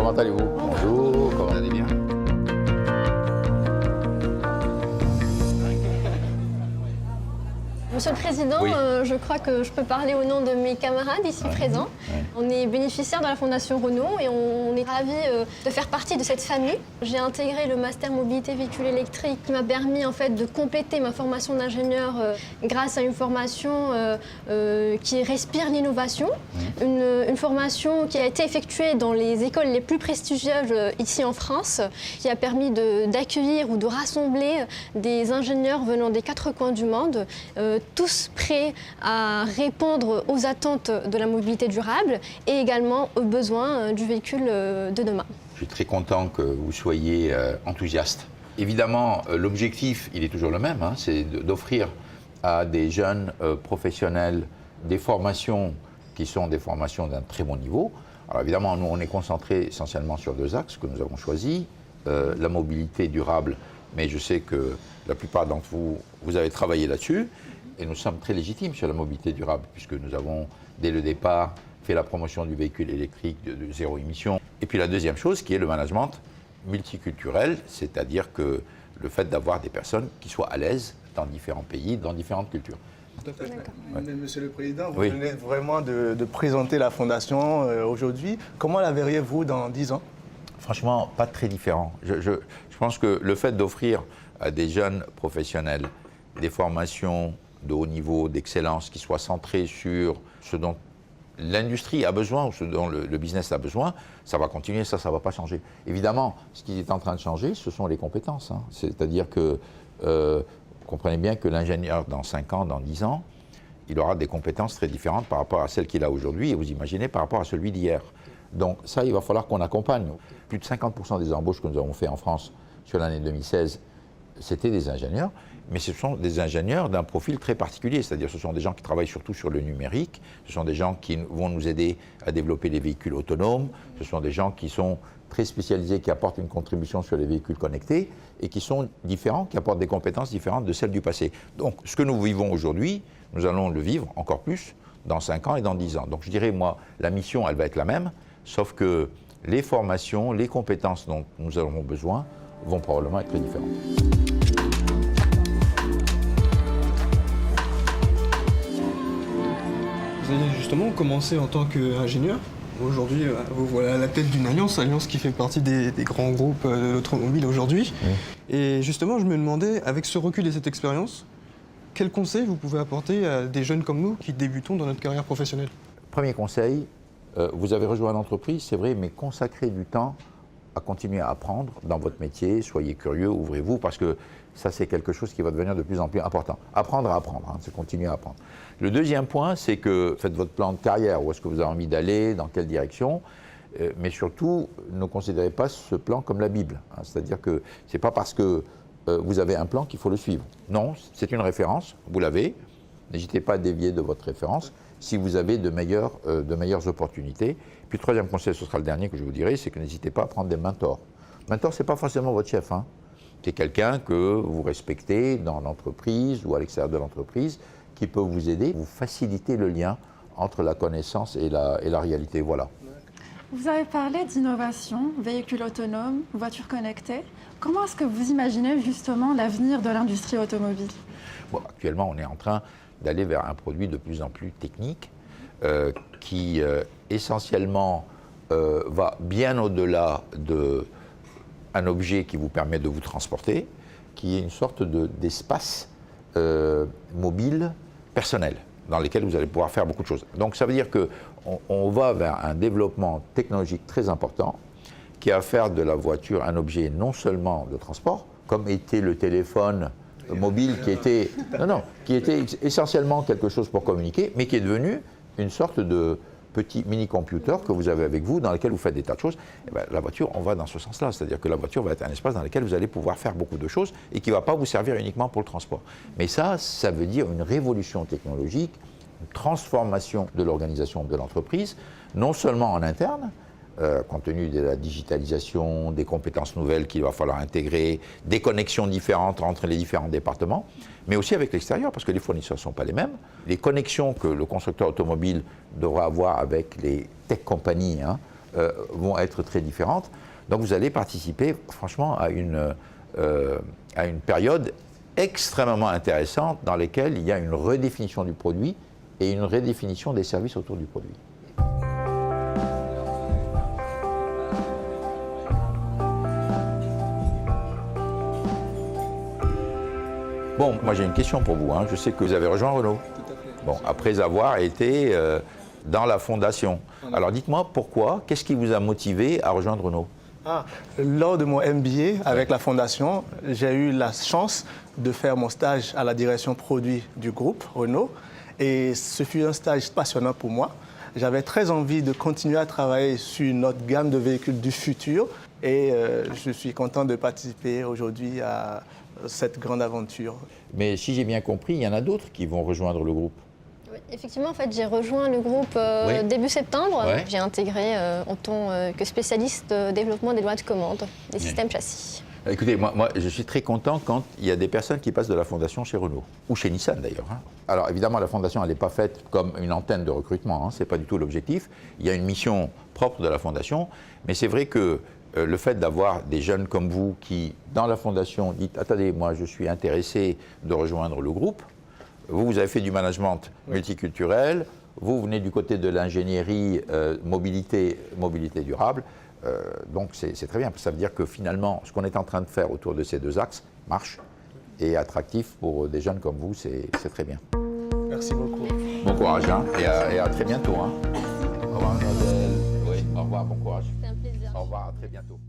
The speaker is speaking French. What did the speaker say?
comment allez-vous? Bonjour, comment allez bien? Monsieur le Président, Oui. Je crois que je peux parler au nom de mes camarades ici présents. Ouais. On est bénéficiaire de la Fondation Renault et on est ravis de faire partie de cette famille. J'ai intégré le Master Mobilité Véhicule électrique qui m'a permis en fait de compléter ma formation d'ingénieur grâce à une formation qui respire l'innovation. Une formation qui a été effectuée dans les écoles les plus prestigieuses ici en France, qui a permis d'accueillir ou de rassembler des ingénieurs venant des quatre coins du monde, tous prêts à répondre aux attentes de la mobilité durable et également aux besoins du véhicule de demain. Je suis très content que vous soyez enthousiaste. Évidemment, l'objectif, il est toujours le même, hein, c'est d'offrir à des jeunes professionnels des formations qui sont des formations d'un très bon niveau. Alors évidemment, nous, on est concentré essentiellement sur deux axes que nous avons choisis, la mobilité durable, mais je sais que la plupart d'entre vous, vous avez travaillé là-dessus. Et nous sommes très légitimes sur la mobilité durable, puisque nous avons, dès le départ, fait la promotion du véhicule électrique de zéro émission. Et puis la deuxième chose, qui est le management multiculturel, c'est-à-dire que le fait d'avoir des personnes qui soient à l'aise dans différents pays, dans différentes cultures. Tout à fait. Ouais. Monsieur le Président, vous Oui. venez vraiment de présenter la Fondation aujourd'hui. Comment la verriez-vous dans 10 ans? Franchement, pas très différent. Je pense que le fait d'offrir à des jeunes professionnels des formations de haut niveau, d'excellence, qui soient centrées sur ce dont l'industrie a besoin ou ce dont le business a besoin, ça va continuer, ça ne va pas changer. Évidemment, ce qui est en train de changer, ce sont les compétences. Hein. C'est-à-dire que, comprenez bien que l'ingénieur, dans 5 ans, dans 10 ans, il aura des compétences très différentes par rapport à celles qu'il a aujourd'hui, et vous imaginez par rapport à celui d'hier. Donc ça, il va falloir qu'on accompagne. Plus de 50% des embauches que nous avons fait en France sur l'année 2016, c'était des ingénieurs, mais ce sont des ingénieurs d'un profil très particulier, c'est-à-dire ce sont des gens qui travaillent surtout sur le numérique, ce sont des gens qui vont nous aider à développer les véhicules autonomes, ce sont des gens qui sont très spécialisés, qui apportent une contribution sur les véhicules connectés et qui sont différents, qui apportent des compétences différentes de celles du passé. Donc ce que nous vivons aujourd'hui, nous allons le vivre encore plus dans 5 ans et dans 10 ans. Donc je dirais, moi, la mission, elle va être la même, sauf que les formations, les compétences dont nous aurons besoin vont probablement être très différentes. Vous avez justement commencé en tant qu'ingénieur. Aujourd'hui, vous voilà à la tête d'une alliance qui fait partie des grands groupes de l'automobile aujourd'hui. Oui. Et justement, je me demandais, avec ce recul et cette expérience, quels conseils vous pouvez apporter à des jeunes comme nous qui débutons dans notre carrière professionnelle? Premier conseil, vous avez rejoint l'entreprise, c'est vrai, mais consacrez du temps à continuer à apprendre dans votre métier, soyez curieux, ouvrez-vous, parce que ça, c'est quelque chose qui va devenir de plus en plus important. Apprendre à apprendre, hein, c'est continuer à apprendre. Le deuxième point, c'est que faites votre plan de carrière, où est-ce que vous avez envie d'aller, dans quelle direction, mais surtout, ne considérez pas ce plan comme la Bible. Hein, c'est-à-dire que ce n'est pas parce que vous avez un plan qu'il faut le suivre. Non, c'est une référence, vous l'avez, n'hésitez pas à dévier de votre référence si vous avez de meilleures opportunités. Puis le troisième conseil, ce sera le dernier que je vous dirai, c'est que n'hésitez pas à prendre des mentors. Mentor, ce n'est pas forcément votre chef, hein. C'est quelqu'un que vous respectez dans l'entreprise ou à l'extérieur de l'entreprise, qui peut vous aider, vous faciliter le lien entre la connaissance et la réalité. Voilà. Vous avez parlé d'innovation, véhicules autonomes, voitures connectées. Comment est-ce que vous imaginez justement l'avenir de l'industrie automobile? Bon, actuellement, on est en train d'aller vers un produit de plus en plus technique qui essentiellement va bien au-delà d'un objet qui vous permet de vous transporter, qui est une sorte d'espace mobile personnel dans lequel vous allez pouvoir faire beaucoup de choses. Donc ça veut dire qu'on va vers un développement technologique très important qui va faire de la voiture un objet non seulement de transport, comme était le téléphone mobile qui était essentiellement quelque chose pour communiquer, mais qui est devenu une sorte de petit mini-computer que vous avez avec vous, dans lequel vous faites des tas de choses. Et bien, la voiture, on va dans ce sens-là, c'est-à-dire que la voiture va être un espace dans lequel vous allez pouvoir faire beaucoup de choses et qui ne va pas vous servir uniquement pour le transport. Mais ça veut dire une révolution technologique, une transformation de l'organisation de l'entreprise, non seulement en interne, compte tenu de la digitalisation, des compétences nouvelles qu'il va falloir intégrer, des connexions différentes entre les différents départements, mais aussi avec l'extérieur, parce que les fournisseurs ne sont pas les mêmes. Les connexions que le constructeur automobile devra avoir avec les tech companies, hein, vont être très différentes. Donc vous allez participer franchement à une période extrêmement intéressante dans laquelle il y a une redéfinition du produit et une redéfinition des services autour du produit. Bon, moi j'ai une question pour vous. Je sais que vous avez rejoint Renault. Tout à fait. Bon, après avoir été dans la fondation. Alors dites-moi pourquoi, qu'est-ce qui vous a motivé à rejoindre Renault? Lors de mon MBA avec la Fondation, j'ai eu la chance de faire mon stage à la direction produit du groupe Renault. Et ce fut un stage passionnant pour moi. J'avais très envie de continuer à travailler sur notre gamme de véhicules du futur. Et je suis content de participer aujourd'hui à cette grande aventure. Mais si j'ai bien compris, il y en a d'autres qui vont rejoindre le groupe. Oui, effectivement, en fait, j'ai rejoint le groupe Oui. début septembre. Ouais. J'ai intégré en tant que spécialiste développement des lois de commande, des systèmes châssis. Écoutez, moi, je suis très content quand il y a des personnes qui passent de la fondation chez Renault, ou chez Nissan d'ailleurs. Alors évidemment, la fondation, elle n'est pas faite comme une antenne de recrutement, ce n'est pas du tout l'objectif. Il y a une mission propre de la fondation, mais c'est vrai que le fait d'avoir des jeunes comme vous qui, dans la fondation, dites « Attendez, moi je suis intéressé de rejoindre le groupe », vous avez fait du management multiculturel, vous venez du côté de l'ingénierie mobilité durable, donc c'est très bien. Ça veut dire que finalement, ce qu'on est en train de faire autour de ces deux axes marche et est attractif pour des jeunes comme vous, c'est très bien. Merci beaucoup. Bon courage et à très bientôt. Au revoir, mademoiselle. Oui, au revoir, bon courage. C'est un plaisir. Au revoir, à très bientôt.